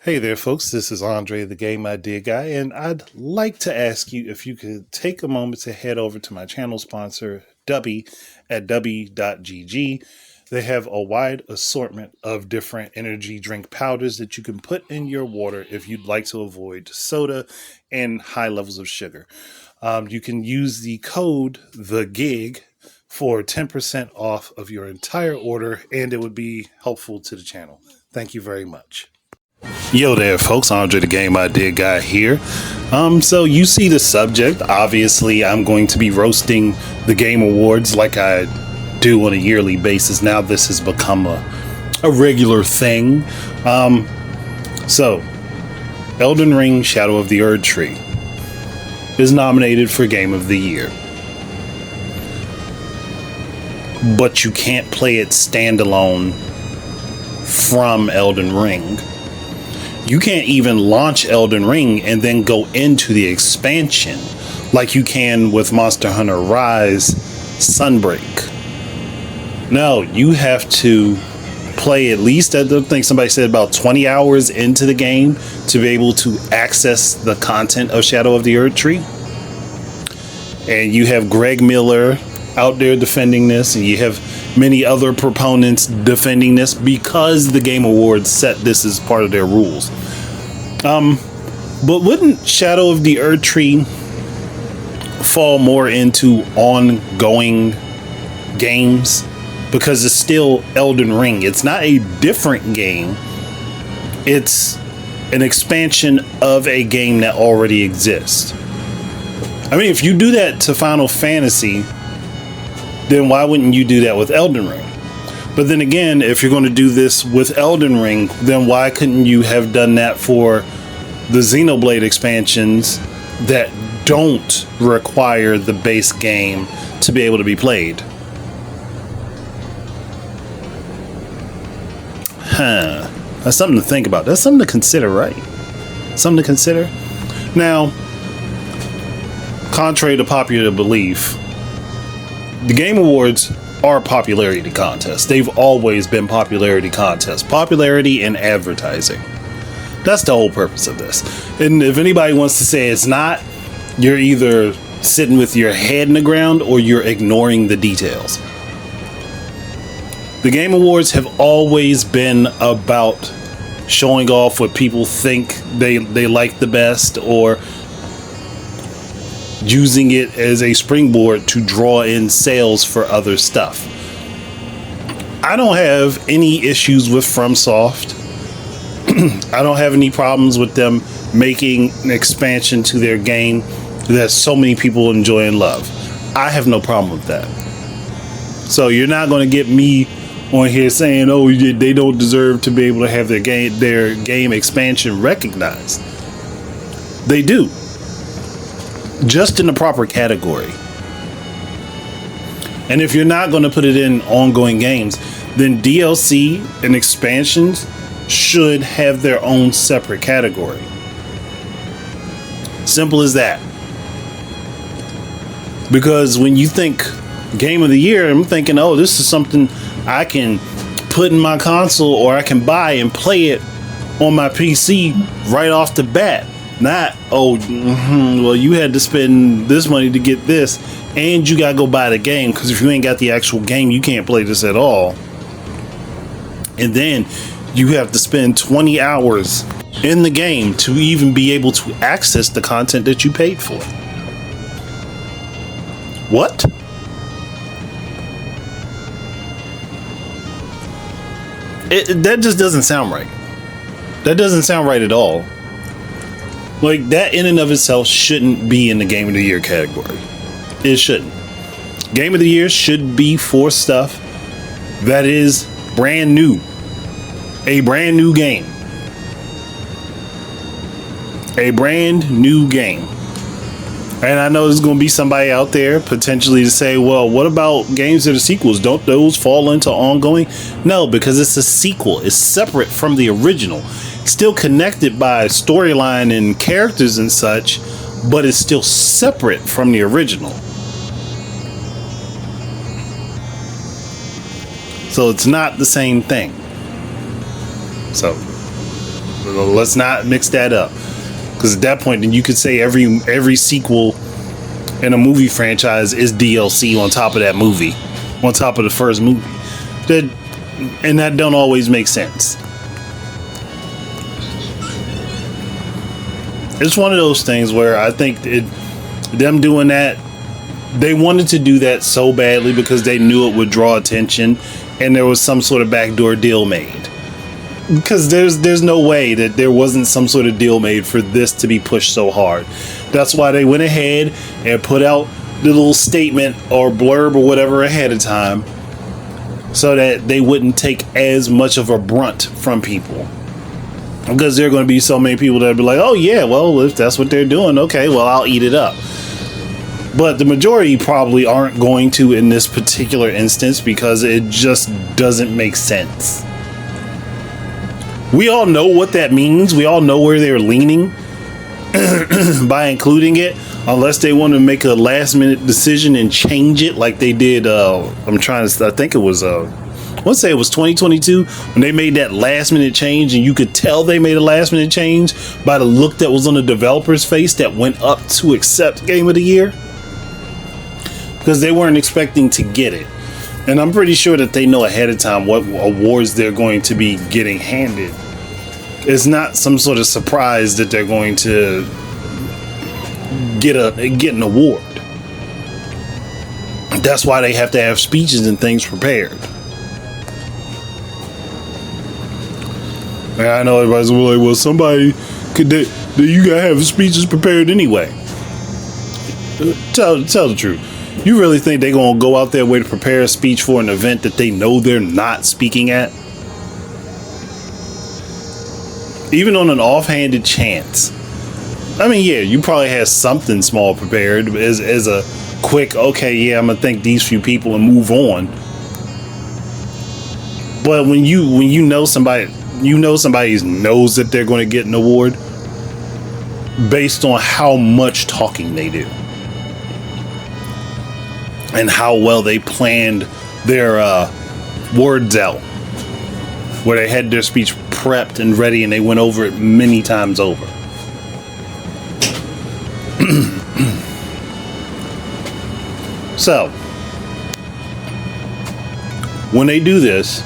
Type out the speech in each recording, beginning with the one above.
Hey there, folks. This is Andre, the Game Idea Guy, and I'd like to ask you if you could take a moment to head over to my channel sponsor, Dubby, at w.gg. They have a wide assortment of different energy drink powders that you can put in your water if you'd like to avoid soda and high levels of sugar. You can use the code the GIG for 10% off of your entire order, and it would be helpful to the channel. Thank you very much. Yo there, folks. Andre, the Game Idea Guy here. So you see the subject. Obviously, I'm going to be roasting the Game Awards like I do on a yearly basis. Now this has become a regular thing. So Elden Ring Shadow of the Erdtree is nominated for Game of the Year. But you can't play it standalone from Elden Ring. You can't even launch Elden Ring and then go into the expansion like you can with Monster Hunter Rise Sunbreak. No, you have to play at least, I think somebody said, about 20 hours into the game to be able to access the content of Shadow of the Erdtree. And you have Greg Miller out there defending this, and you have many other proponents defending this because the Game Awards set this as part of their rules. But wouldn't Shadow of the Erdtree fall more into ongoing games? Because it's still Elden Ring. It's not a different game. It's an expansion of a game that already exists. I mean, if you do that to Final Fantasy, then why wouldn't you do that with Elden Ring? But then again, if you're going to do this with Elden Ring, then why couldn't you have done that for the Xenoblade expansions that don't require the base game to be able to be played? That's something to think about. That's something to consider, right? Something to consider. Now, contrary to popular belief, the Game Awards are popularity contests. They've always been popularity contests. Popularity and advertising. That's the whole purpose of this. And if anybody wants to say it's not, you're either sitting with your head in the ground or you're ignoring the details. The Game Awards have always been about showing off what people think they like the best, or using it as a springboard to draw in sales for other stuff. I don't have any issues with FromSoft. I don't have any problems with them making an expansion to their game that so many people enjoy and love. I have no problem with that. So you're not going to get me on here saying, oh, they don't deserve to be able to have their game expansion recognized. They do. Just in the proper category. And if you're not going to put it in ongoing games, then DLC and expansions should have their own separate category. Simple as that. Because when you think Game of the Year, I'm thinking, oh, this is something I can put in my console, or I can buy and play it on my PC right off the bat. Not, well, you had to spend this money to get this, and you gotta go buy the game, because if you ain't got the actual game, you can't play this at all. And then you have to spend 20 hours in the game to even be able to access the content that you paid for. What? That just doesn't sound right. That doesn't sound right at all. Like, that in and of itself shouldn't be in the Game of the Year category. It shouldn't. Game of the Year should be for stuff that is brand new. A brand new game. A brand new game. And I know there's going to be somebody out there potentially to say, well, what about games that are sequels? Don't those fall into ongoing? No, because it's a sequel. It's separate from the original. Still connected by storyline and characters and such, but it's still separate from the original. So it's not the same thing. So Let's not mix that up, because at that point, then you could say every sequel in a movie franchise is DLC on top of that movie, on top of the first movie. That don't always make sense. It's one of those things where I think them doing that, they wanted to do that so badly because they knew it would draw attention, and there was some sort of backdoor deal made. Because there's no way that there wasn't some sort of deal made for this to be pushed so hard. That's why they went ahead and put out the little statement or blurb or whatever ahead of time, so that they wouldn't take as much of a brunt from people. Because there are going to be so many people that will be like, oh yeah, well, if that's what they're doing, okay, well, I'll eat it up. But the majority probably aren't going to in this particular instance, because it just doesn't make sense. We all know what that means. We all know where they're leaning by including it, unless they want to make a last minute decision and change it like they did. I think it was I want to say it was 2022 when they made that last minute change, and you could tell they made a last minute change by the look that was on the developer's face that went up to accept Game of the Year, because they weren't expecting to get it. And I'm pretty sure that they know ahead of time what awards they're going to be getting handed. It's not some sort of surprise that they're going to get an award. That's why they have to have speeches and things prepared. And I know everybody's like, well, somebody you gotta have speeches prepared anyway. Tell the truth. You really think they're gonna go out their way to prepare a speech for an event that they know they're not speaking at? Even on an offhanded chance. I mean, yeah, you probably have something small prepared as a quick, okay, yeah, I'm gonna thank these few people and move on. But when you know somebody knows that they're going to get an award based on how much talking they do and how well they planned their words out, where they had their speech prepped and ready and they went over it many times over. So when they do this,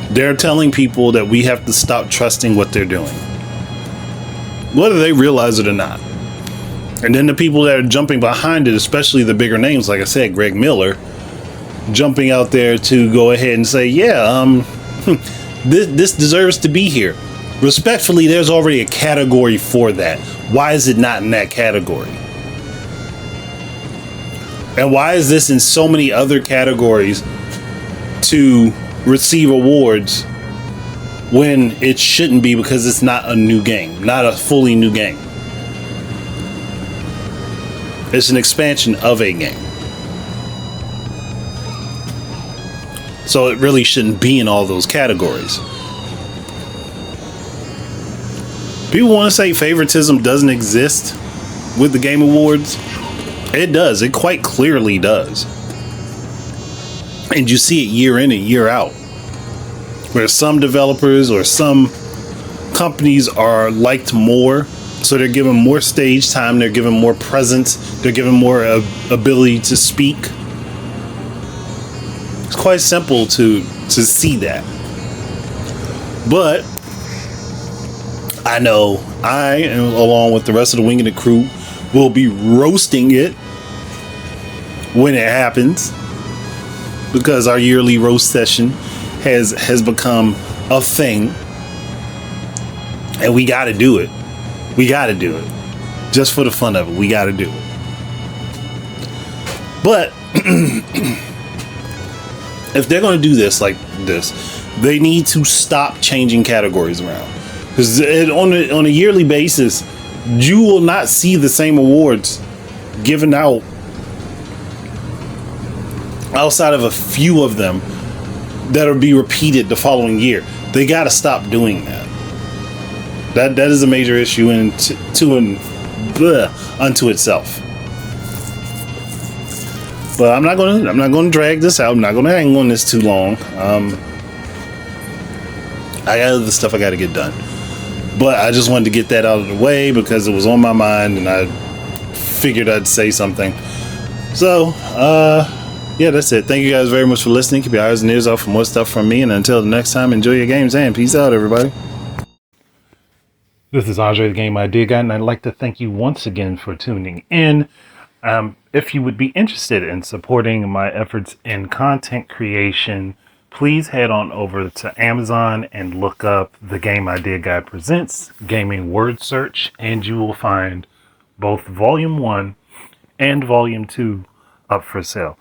they're telling people that we have to stop trusting what they're doing, whether they realize it or not. And then the people that are jumping behind it, especially the bigger names, like I said, Greg Miller, jumping out there to go ahead and say, yeah, this deserves to be here. Respectfully, there's already a category for that. Why is it not in that category? And why is this in so many other categories to receive awards when it shouldn't be, because it's not a new game, not a fully new game. It's an expansion of a game. So it really shouldn't be in all those categories. People want to say favoritism doesn't exist with the Game Awards. It does. It quite clearly does. And you see it year in and year out, where some developers or some companies are liked more, so they're given more stage time, they're given more presence, they're given more ability to speak. It's quite simple to see that. But I know I, along with the rest of the Wing and the crew, will be roasting it when it happens, because our yearly roast session has become a thing, and we got to do it. We got to do it just for the fun of it. We got to do it. But if they're going to do this like this, they need to stop changing categories around, because on a yearly basis, you will not see the same awards given out outside of a few of them that'll be repeated the following year. They got to stop doing that. That is a major issue unto itself. But I'm not gonna drag this out. I'm not gonna hang on this too long. I got other stuff I got to get done. But I just wanted to get that out of the way because it was on my mind and I figured I'd say something. So, yeah, that's it. Thank you guys very much for listening. Keep your eyes and ears out for more stuff from me. And until the next time, enjoy your games and peace out, everybody. This is Andre, the Game Idea Guy, and I'd like to thank you once again for tuning in. If you would be interested in supporting my efforts in content creation, please head on over to Amazon and look up The Game Idea Guy Presents Gaming Word Search, and you will find both Volume 1 and Volume 2 up for sale.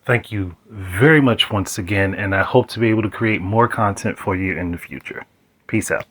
Thank you very much once again, and I hope to be able to create more content for you in the future. Peace out.